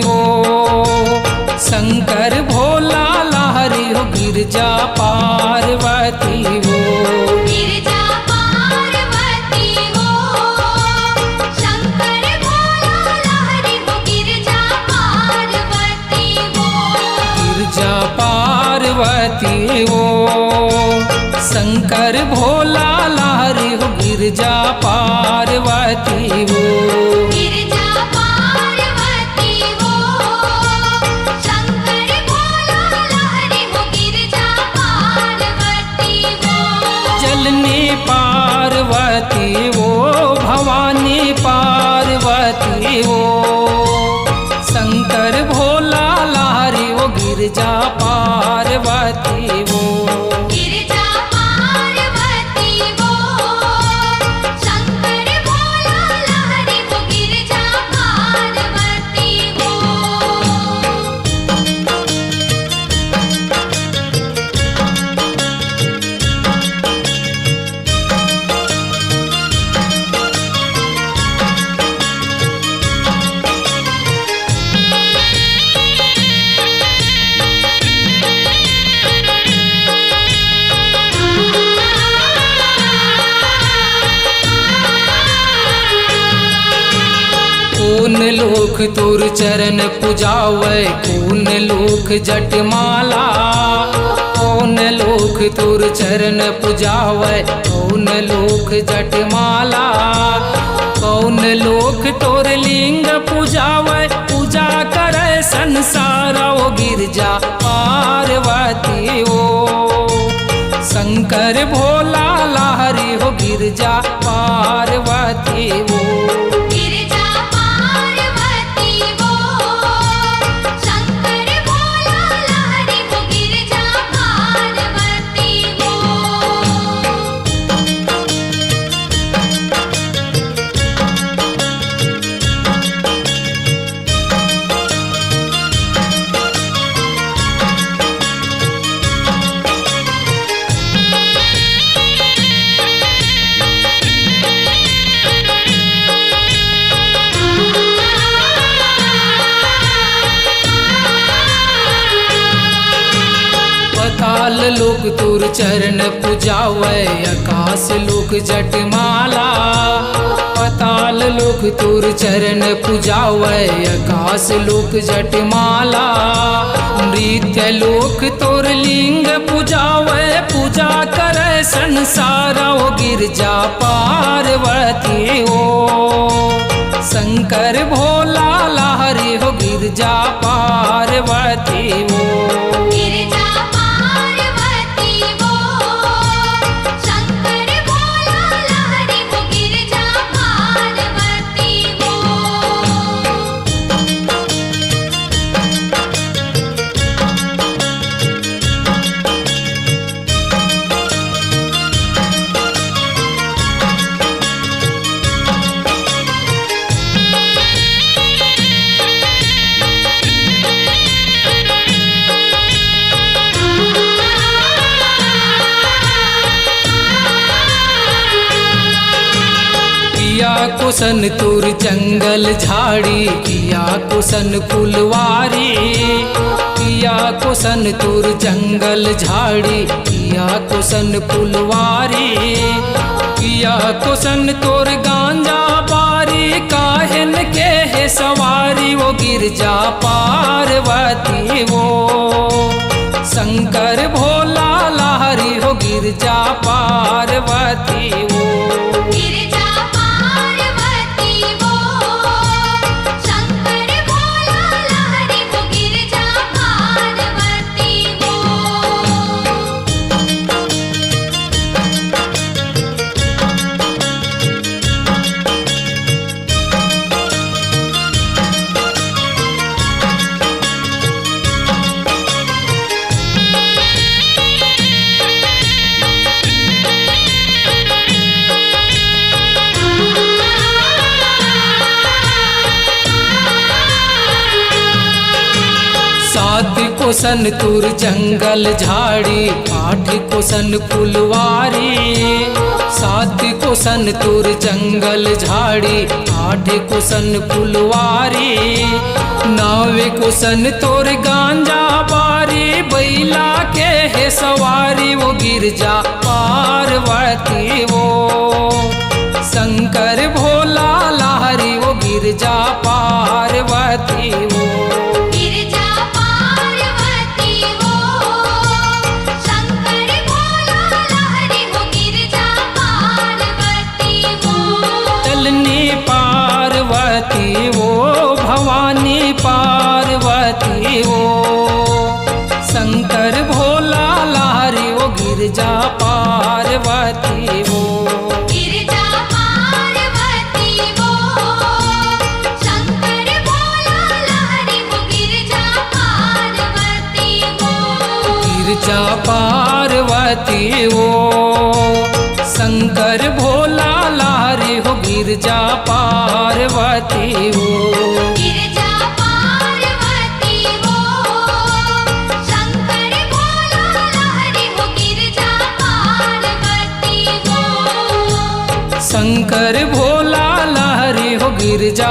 वो। शंकर भोला लहरी हो गिरजा पार्वती वो। गिरजा पार्वती वो। शंकर भोला लहरी हो गिरजा पार्वती वो। गिरजा पार्वती वो। शंकर भोला लहरी हो गिरजा पार्वती वो। गिरजा पार्वती वो। शंकर भोला लहरी हो गिरजा पार्वती वो। जलनी पार्वती वो। भवानी पार्वती वो। शंकर भोला लहरी वो गिरजा पार्वती वो। गिरजा पार्वती वो। शंकर भोला लहरी हो गिरजा पार्वती वो। कौन लोक तुर चरण पुजावे कौन लोक जटमाला। कौन लोक तुर चरण पुजावे कौन लोक जटमाला। कौन लोक तोर लिंग पुजावे पूजा करे संसार वो गिरजा पार्वती वो। शंकर भोला लहरी हो गिरजा पार्वती वो। गिरजा पार्वती वो। शंकर भोला लहरी हो गिरजा पार्वती वो। पाताल लोक तुर चरण पुजावे आकाश लोक जटमाला। पाताल लोक तुर चरण पुजावे आकाश लोक जटमाला। नृत्य लोक तोर लिंग पुजावे पूजा करे संसार वो गिरजा पार्वती वो। शंकर भोला लहरी हो गिरजा पार्वती वो। गिरजा पार्वती वो। शंकर भोला लहरी हो गिरजा पार्वती वो। किया कुसन तुर जंगल झाड़ी किया कुसन फुलवारी। किया कुसन तुर जंगल झाड़ी किया कुसन फुलवारी। किया कुसन तुर गांजा बारी काहन के है सवारी वो गिरजा पार्वती वो। शंकर भोला लहरी हो गिरजा पार्वती वो। गिरजा पार्वती वो। शंकर भोला लहरी हो गिरजा पार्वती वो। सात कोसन तुर जंगल झाड़ी, आठ कोसन फुलवारी। सात कोसन तुर जंगल झाड़ी, आठ कोसन फुलवारी। नवे कोसन तोर गांजा बारी, बैला के है सवारी वो गिरजा पार्वती वो। शंकर भोला लहरी वो गिरजा पार्वती वो। गिरजा पार्वती वो, शंकर भोला लहरी हो गिरजा पार्वती वो। चलनी पार्वती वो, भवानी पार्वती वो। शंकर भोला लहरी वो गिरजा पार्वती वो। गिरजा पार्वती वो, शंकर भोला लहरी हो गिरजा पार्वती वो। गिरजा पार्वती वो, शंकर भोला लहरी हो गिरजा पार्वती वो। गिरजा पार्वती वो, शंकर भोला लहरी हो गिरजा पार्वती वो। शंकर भोला लहरी हो गिरजा